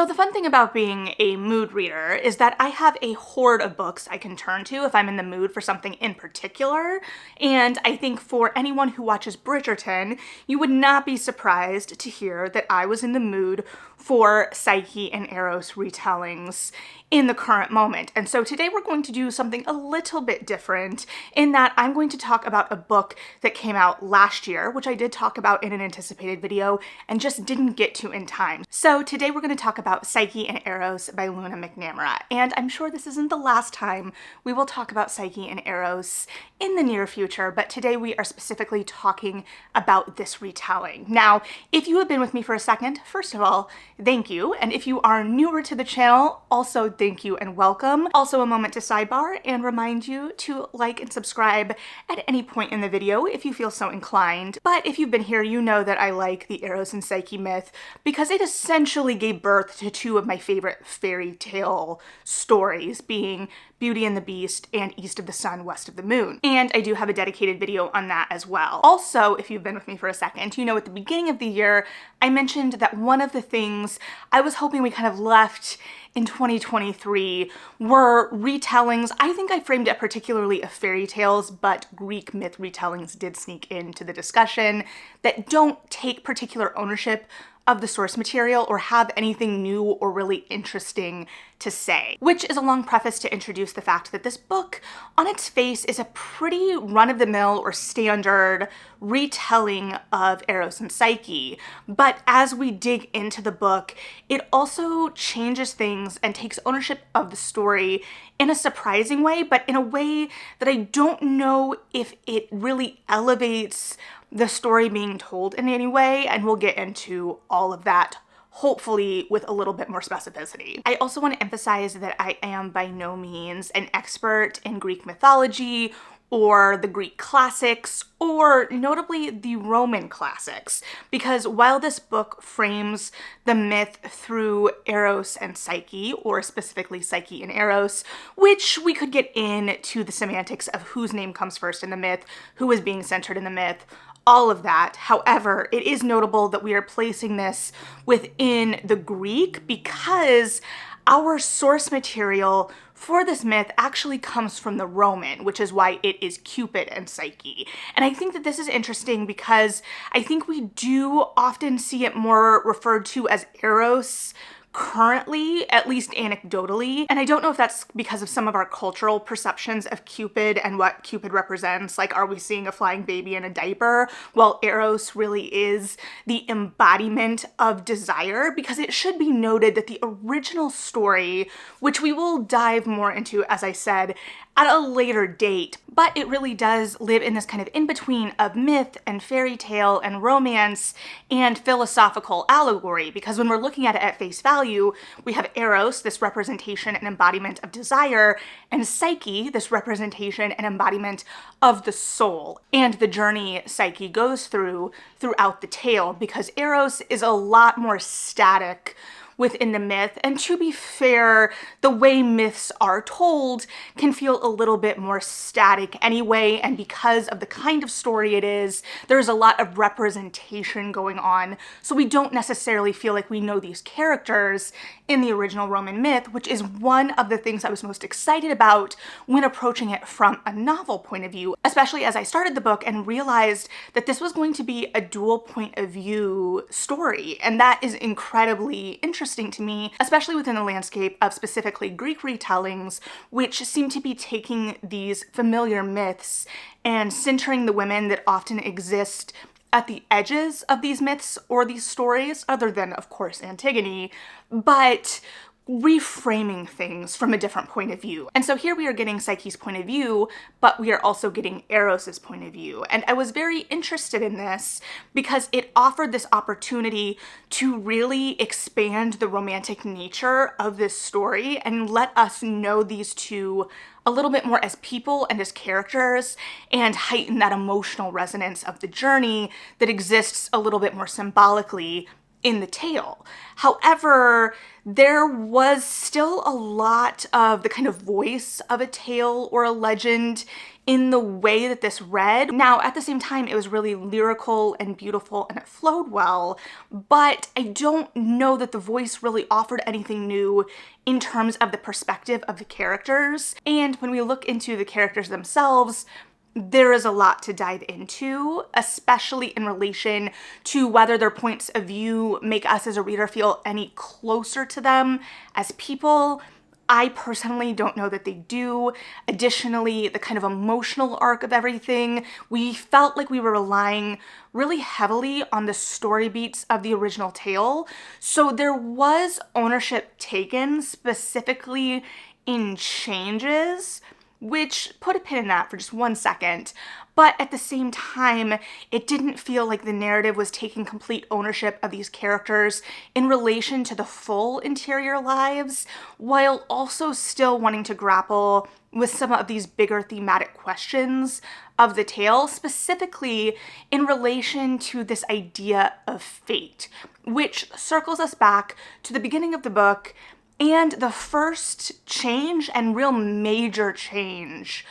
So the fun thing about being a mood reader is that I have a horde of books I can turn to if I'm in the mood for something in particular, and I think for anyone who watches Bridgerton, you would not be surprised to hear that I was in the mood for Psyche and Eros retellings in the current moment. And so today we're going to do something a little bit different in that I'm going to talk about a book that came out last year, which I did talk about in an anticipated video and just didn't get to in time. So today we're going to talk about Psyche and Eros by Luna McNamara. And I'm sure this isn't the last time we will talk about Psyche and Eros in the near future, but today we are specifically talking about this retelling. Now, if you have been with me for a second, first of all, thank you. And if you are newer to the channel, also thank you and welcome. Also a moment to sidebar and remind you to like and subscribe at any point in the video if you feel so inclined. But if you've been here, you know that I like the Eros and Psyche myth because it essentially gave birth to two of my favorite fairy tale stories, being Beauty and the Beast and East of the Sun, West of the Moon. And I do have a dedicated video on that as well. Also, if you've been with me for a second, you know at the beginning of the year, I mentioned that one of the things I was hoping we kind of left in 2023 were retellings. I think I framed it particularly of fairy tales, but Greek myth retellings did sneak into the discussion that don't take particular ownership of the source material or have anything new or really interesting to say, which is a long preface to introduce the fact that this book on its face is a pretty run-of-the-mill or standard retelling of Eros and Psyche. But as we dig into the book, it also changes things and takes ownership of the story in a surprising way, but in a way that I don't know if it really elevates the story being told in any way, and we'll get into all of that hopefully with a little bit more specificity. I also want to emphasize that I am by no means an expert in Greek mythology or the Greek classics, or notably the Roman classics, because while this book frames the myth through Eros and Psyche, or specifically Psyche and Eros, which we could get into the semantics of whose name comes first in the myth, who is being centered in the myth, all of that. However, it is notable that we are placing this within the Greek because our source material for this myth actually comes from the Roman, which is why it is Cupid and Psyche. And I think that this is interesting because I think we do often see it more referred to as Eros currently, at least anecdotally. And I don't know if that's because of some of our cultural perceptions of Cupid and what Cupid represents. Like, are we seeing a flying baby in a diaper? Well, Eros really is the embodiment of desire, because it should be noted that the original story, which we will dive more into, as I said, at a later date, but it really does live in this kind of in-between of myth and fairy tale and romance and philosophical allegory, because when we're looking at it at face value, we have Eros, this representation and embodiment of desire, and Psyche, this representation and embodiment of the soul, and the journey Psyche goes throughout the tale, because Eros is a lot more static within the myth, and to be fair, the way myths are told can feel a little bit more static anyway, and because of the kind of story it is, there's a lot of representation going on, so we don't necessarily feel like we know these characters in the original Roman myth, which is one of the things I was most excited about when approaching it from a novel point of view, especially as I started the book and realized that this was going to be a dual point of view story, and that is incredibly interesting to me, especially within the landscape of specifically Greek retellings, which seem to be taking these familiar myths and centering the women that often exist at the edges of these myths or these stories, other than, of course, Antigone, but reframing things from a different point of view. And so here we are getting Psyche's point of view, but we are also getting Eros's point of view. And I was very interested in this because it offered this opportunity to really expand the romantic nature of this story and let us know these two a little bit more as people and as characters, and heighten that emotional resonance of the journey that exists a little bit more symbolically in the tale. However, there was still a lot of the kind of voice of a tale or a legend in the way that this read. Now, at the same time, it was really lyrical and beautiful and it flowed well, but I don't know that the voice really offered anything new in terms of the perspective of the characters. And when we look into the characters themselves, there is a lot to dive into, especially in relation to whether their points of view make us as a reader feel any closer to them as people. I personally don't know that they do. Additionally, the kind of emotional arc of everything, we felt like we were relying really heavily on the story beats of the original tale. So there was ownership taken specifically in changes, which put a pin in that for just 1 second. But at the same time, it didn't feel like the narrative was taking complete ownership of these characters in relation to the full interior lives, while also still wanting to grapple with some of these bigger thematic questions of the tale, specifically in relation to this idea of fate, which circles us back to the beginning of the book and the first change and real major change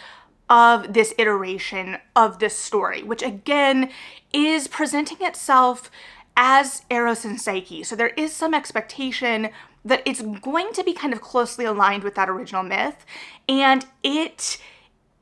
of this iteration of this story, which again is presenting itself as Eros and Psyche. So there is some expectation that it's going to be kind of closely aligned with that original myth, and it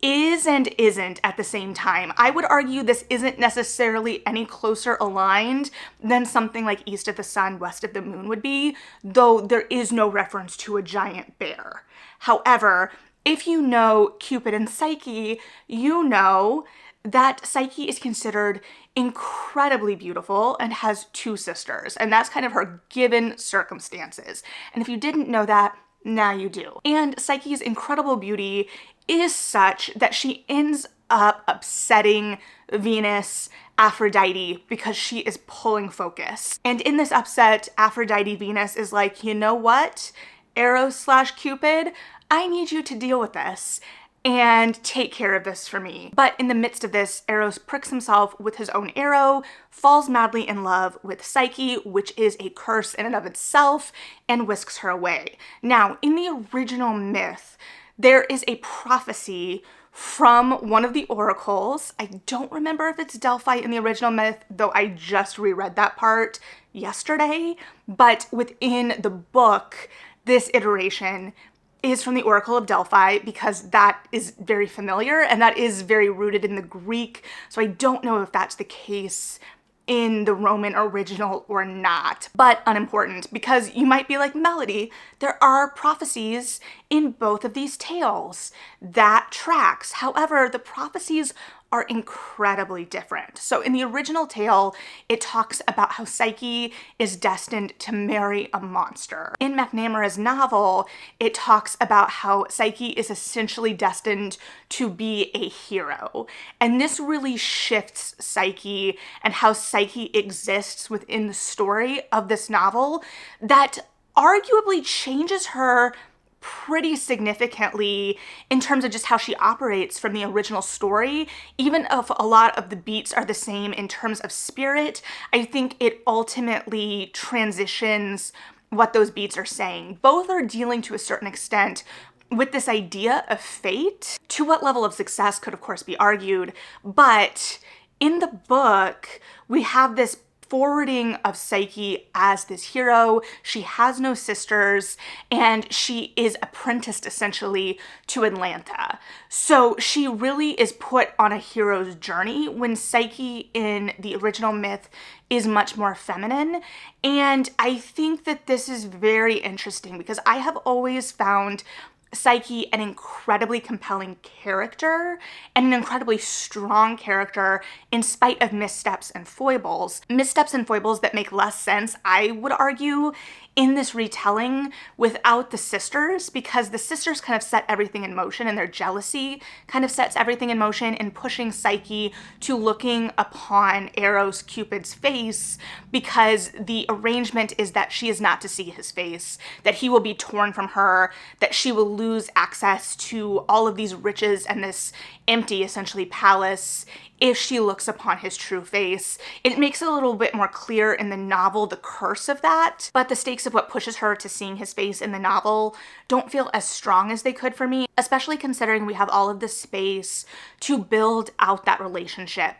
is and isn't at the same time. I would argue this isn't necessarily any closer aligned than something like East of the Sun, West of the Moon would be, though there is no reference to a giant bear. However, if you know Cupid and Psyche, you know that Psyche is considered incredibly beautiful and has 2 sisters, and that's kind of her given circumstances. And if you didn't know that, now you do. And Psyche's incredible beauty is such that she ends up upsetting Venus, Aphrodite, because she is pulling focus. And in this upset, Aphrodite Venus is like, you know what, Eros/Cupid, I need you to deal with this and take care of this for me. But in the midst of this, Eros pricks himself with his own arrow, falls madly in love with Psyche, which is a curse in and of itself, and whisks her away. Now, in the original myth, there is a prophecy from one of the oracles. I don't remember if it's Delphi in the original myth, though I just reread that part yesterday. But within the book, this iteration is from the Oracle of Delphi because that is very familiar and that is very rooted in the Greek. So I don't know if that's the case in the Roman original or not, but unimportant, because you might be like, Melody, there are prophecies in both of these tales. That tracks. However, the prophecies are incredibly different. So in the original tale, it talks about how Psyche is destined to marry a monster. In McNamara's novel, it talks about how Psyche is essentially destined to be a hero. And this really shifts Psyche and how Psyche exists within the story of this novel that arguably changes her pretty significantly in terms of just how she operates from the original story. Even if a lot of the beats are the same in terms of spirit, I think it ultimately transitions what those beats are saying. Both are dealing to a certain extent with this idea of fate. To what level of success could of course be argued, but in the book, we have this forwarding of Psyche as this hero. She has no sisters, and she is apprenticed essentially to Atlanta. So she really is put on a hero's journey when Psyche in the original myth is much more feminine. And I think that this is very interesting because I have always found Psyche an incredibly compelling character and an incredibly strong character in spite of missteps and foibles. Missteps and foibles that make less sense, I would argue, in this retelling without the sisters, because the sisters kind of set everything in motion and their jealousy kind of sets everything in motion in pushing Psyche to looking upon Eros, Cupid's face, because the arrangement is that she is not to see his face, that he will be torn from her, that she will lose access to all of these riches and this empty, essentially, palace if she looks upon his true face. It makes it a little bit more clear in the novel the curse of that, but the stakes of what pushes her to seeing his face in the novel don't feel as strong as they could for me, especially considering we have all of this space to build out that relationship.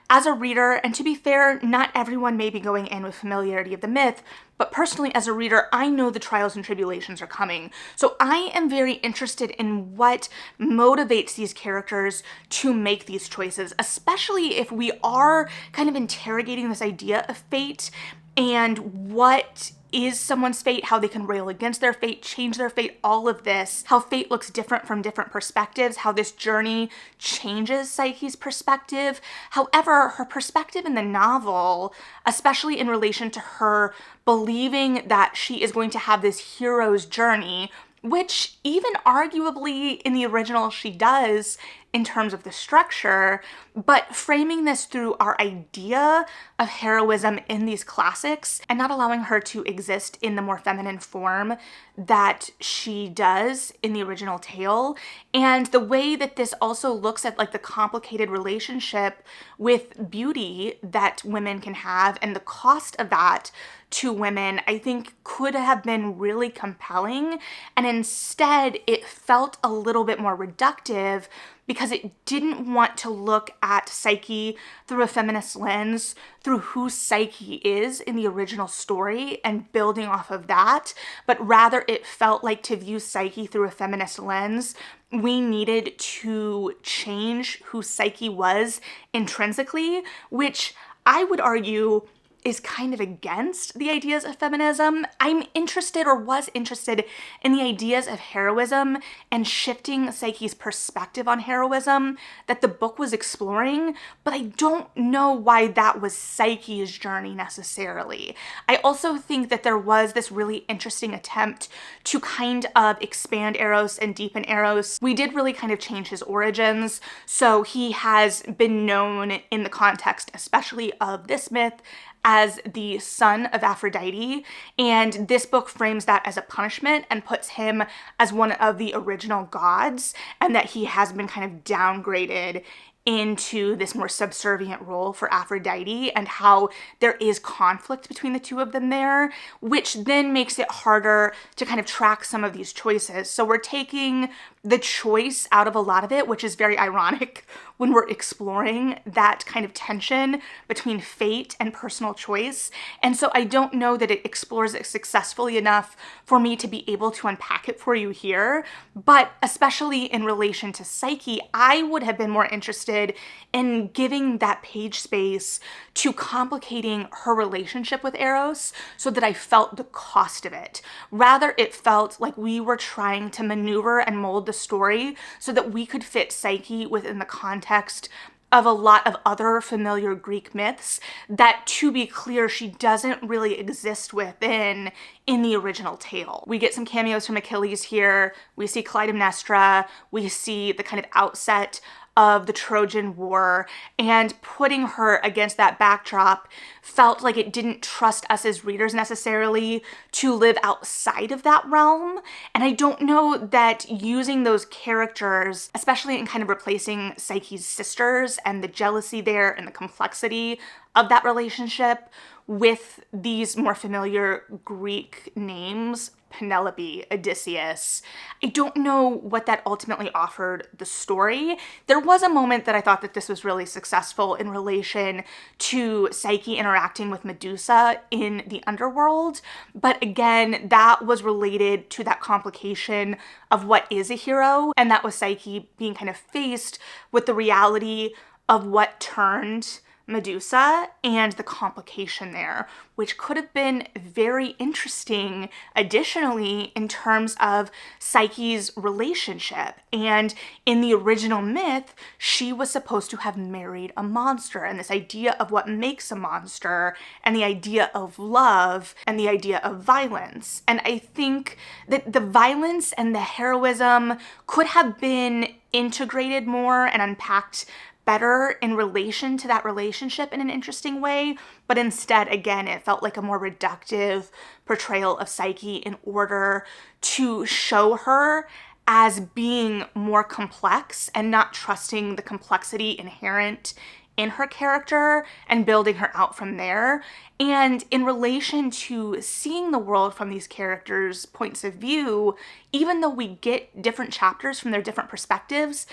As a reader, and to be fair, not everyone may be going in with familiarity of the myth, but personally as a reader, I know the trials and tribulations are coming. So I am very interested in what motivates these characters to make these choices, especially if we are kind of interrogating this idea of fate and what is someone's fate, how they can rail against their fate, change their fate, all of this, how fate looks different from different perspectives, how this journey changes Psyche's perspective. However, her perspective in the novel, especially in relation to her believing that she is going to have this hero's journey, which even arguably in the original she does in terms of the structure, but framing this through our idea of heroism in these classics and not allowing her to exist in the more feminine form that she does in the original tale. And the way that this also looks at like the complicated relationship with beauty that women can have and the cost of that to women, I think could have been really compelling. And instead, it felt a little bit more reductive because it didn't want to look at Psyche through a feminist lens, through who Psyche is in the original story and building off of that, but rather it felt like to view Psyche through a feminist lens, we needed to change who Psyche was intrinsically, which I would argue is kind of against the ideas of feminism. I'm interested, or was interested, in the ideas of heroism and shifting Psyche's perspective on heroism that the book was exploring, but I don't know why that was Psyche's journey necessarily. I also think that there was this really interesting attempt to kind of expand Eros and deepen Eros. We did really kind of change his origins, so he has been known in the context, especially of this myth, as the son of Aphrodite, and this book frames that as a punishment and puts him as one of the original gods, and that he has been kind of downgraded into this more subservient role for Aphrodite, and how there is conflict between the two of them there, which then makes it harder to kind of track some of these choices. So we're taking the choice out of a lot of it, which is very ironic when we're exploring that kind of tension between fate and personal choice. And so I don't know that it explores it successfully enough for me to be able to unpack it for you here. But especially in relation to Psyche, I would have been more interested in giving that page space to complicating her relationship with Eros so that I felt the cost of it. Rather, it felt like we were trying to maneuver and mold the story so that we could fit Psyche within the context of a lot of other familiar Greek myths that, to be clear, she doesn't really exist within in the original tale. We get some cameos from Achilles here. We see Clytemnestra. We see the kind of outset of the Trojan War, and putting her against that backdrop felt like it didn't trust us as readers necessarily to live outside of that realm. And I don't know that using those characters, especially in kind of replacing Psyche's sisters and the jealousy there and the complexity of that relationship with these more familiar Greek names, Penelope, Odysseus, I don't know what that ultimately offered the story. There was a moment that I thought that this was really successful in relation to Psyche interacting with Medusa in the underworld, but again, that was related to that complication of what is a hero, and that was Psyche being kind of faced with the reality of what turned Medusa and the complication there, which could have been very interesting additionally in terms of Psyche's relationship. And in the original myth, she was supposed to have married a monster, and this idea of what makes a monster and the idea of love and the idea of violence. And I think that the violence and the heroism could have been integrated more and unpacked better in relation to that relationship in an interesting way, but instead, again, it felt like a more reductive portrayal of Psyche in order to show her as being more complex and not trusting the complexity inherent in her character and building her out from there. And in relation to seeing the world from these characters' points of view, even though we get different chapters from their different perspectives,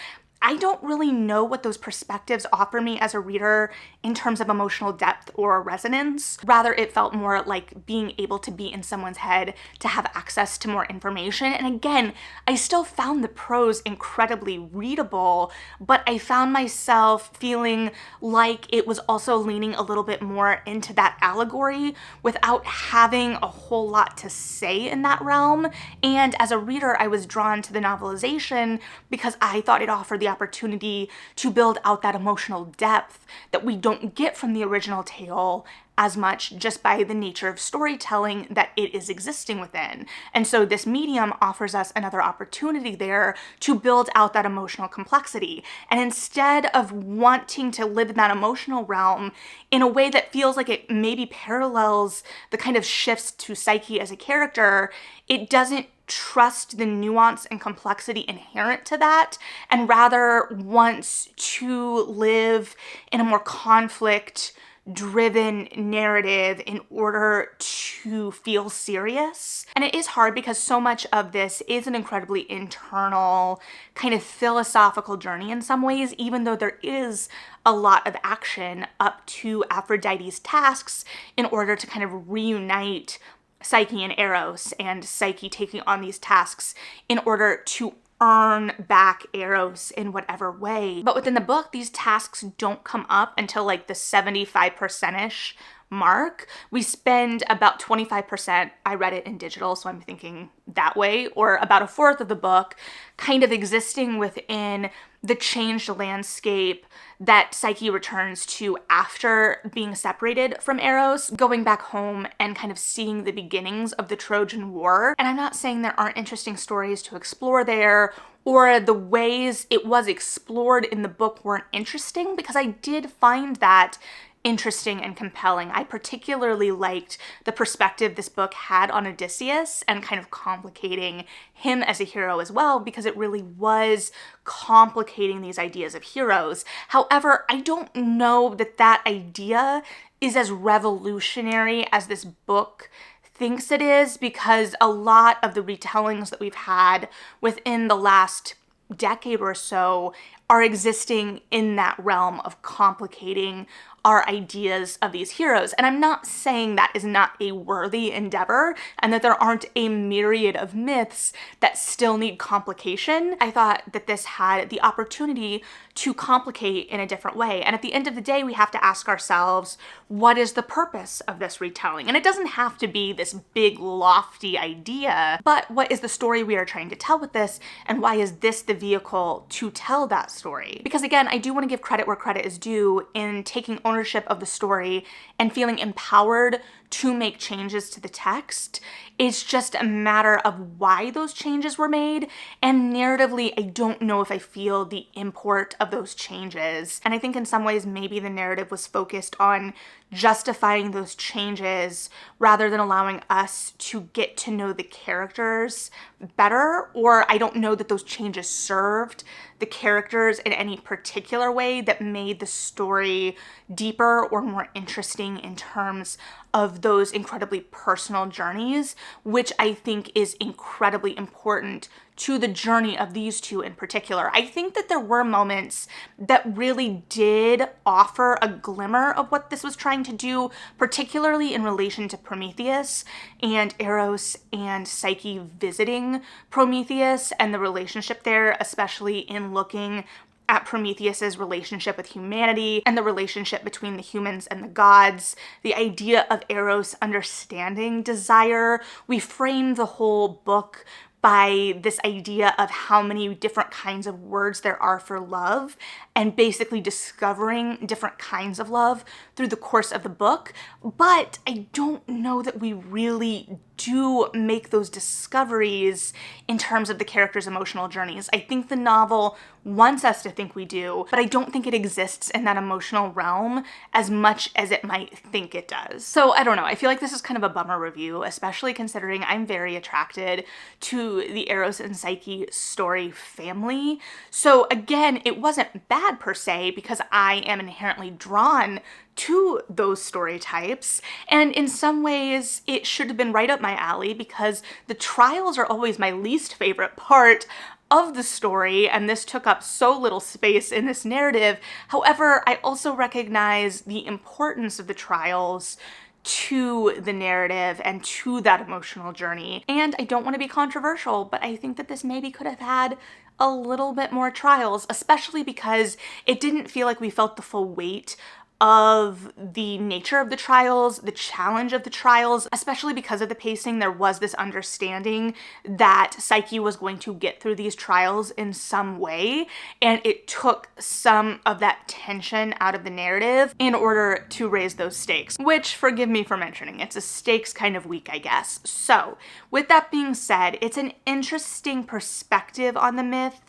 I don't really know what those perspectives offer me as a reader in terms of emotional depth or resonance. Rather, it felt more like being able to be in someone's head to have access to more information. And again, I still found the prose incredibly readable, but I found myself feeling like it was also leaning a little bit more into that allegory without having a whole lot to say in that realm. And as a reader, I was drawn to the novelization because I thought it offered the opportunity to build out that emotional depth that we don't get from the original tale as much just by the nature of storytelling that it is existing within. And so this medium offers us another opportunity there to build out that emotional complexity. And instead of wanting to live in that emotional realm in a way that feels like it maybe parallels the kind of shifts to Psyche as a character, it doesn't trust the nuance and complexity inherent to that, and rather wants to live in a more conflict-driven narrative in order to feel serious. And it is hard because so much of this is an incredibly internal, kind of philosophical journey in some ways, even though there is a lot of action up to Aphrodite's tasks in order to kind of reunite Psyche and Eros, and Psyche taking on these tasks in order to earn back Eros in whatever way. But within the book, these tasks don't come up until like the 75%-ish mark. We spend about 25%, I read it in digital, so I'm thinking that way, or about a fourth of the book kind of existing within the changed landscape that Psyche returns to after being separated from Eros, going back home and kind of seeing the beginnings of the Trojan War. And I'm not saying there aren't interesting stories to explore there, or the ways it was explored in the book weren't interesting, because I did find that interesting and compelling. I particularly liked the perspective this book had on Odysseus and kind of complicating him as a hero as well, because it really was complicating these ideas of heroes. However, I don't know that that idea is as revolutionary as this book thinks it is, because a lot of the retellings that we've had within the last decade or so are existing in that realm of complicating our ideas of these heroes. And I'm not saying that is not a worthy endeavor and that there aren't a myriad of myths that still need complication. I thought that this had the opportunity to complicate in a different way. And at the end of the day, we have to ask ourselves, what is the purpose of this retelling? And it doesn't have to be this big, lofty idea, but what is the story we are trying to tell with this? And why is this the vehicle to tell that story? Because again, I do want to give credit where credit is due in taking ownership of the story and feeling empowered to make changes to the text. It's just a matter of why those changes were made, and narratively, I don't know if I feel the import of those changes. And I think in some ways, maybe the narrative was focused on justifying those changes rather than allowing us to get to know the characters better, or I don't know that those changes served the characters in any particular way that made the story deeper or more interesting in terms of those incredibly personal journeys, which I think is incredibly important to the journey of these two in particular. I think that there were moments that really did offer a glimmer of what this was trying to do, particularly in relation to Prometheus and Eros and Psyche visiting Prometheus and the relationship there, especially in looking at Prometheus's relationship with humanity and the relationship between the humans and the gods, the idea of Eros understanding desire. We frame the whole book by this idea of how many different kinds of words there are for love, and basically discovering different kinds of love through the course of the book. But I don't know that we really do make those discoveries in terms of the characters' emotional journeys. I think the novel wants us to think we do, but I don't think it exists in that emotional realm as much as it might think it does. So I don't know, I feel like this is kind of a bummer review, especially considering I'm very attracted to to the Eros and Psyche story family. So again, it wasn't bad per se because I am inherently drawn to those story types, and in some ways it should have been right up my alley because the trials are always my least favorite part of the story, and this took up so little space in this narrative. However, I also recognize the importance of the trials to the narrative and to that emotional journey. And I don't want to be controversial, but I think that this maybe could have had a little bit more trials, especially because it didn't feel like we felt the full weight of the nature of the trials, the challenge of the trials, especially because of the pacing. There was this understanding that Psyche was going to get through these trials in some way, and it took some of that tension out of the narrative in order to raise those stakes, which, forgive me for mentioning, it's a stakes kind of week, I guess. So with that being said, it's an interesting perspective on the myth,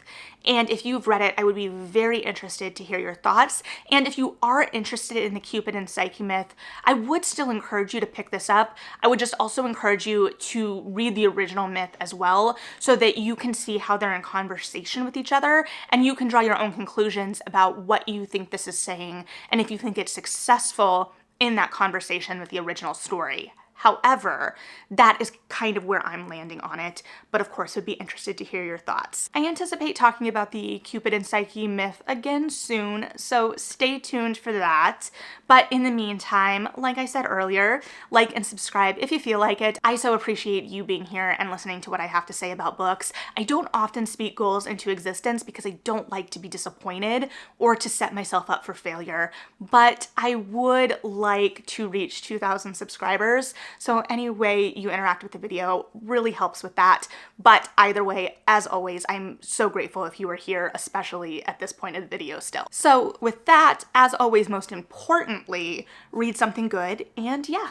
and if you've read it, I would be very interested to hear your thoughts. And if you are interested in the Cupid and Psyche myth, I would still encourage you to pick this up. I would just also encourage you to read the original myth as well, so that you can see how they're in conversation with each other, and you can draw your own conclusions about what you think this is saying, and if you think it's successful in that conversation with the original story. However, that is kind of where I'm landing on it, but of course would be interested to hear your thoughts. I anticipate talking about the Cupid and Psyche myth again soon, so stay tuned for that. But in the meantime, like I said earlier, like and subscribe if you feel like it. I so appreciate you being here and listening to what I have to say about books. I don't often speak goals into existence because I don't like to be disappointed or to set myself up for failure, but I would like to reach 2,000 subscribers. So any way you interact with the video really helps with that. But either way, as always, I'm so grateful if you are here, especially at this point of the video still. So with that, as always, most importantly, read something good, and yeah,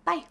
bye.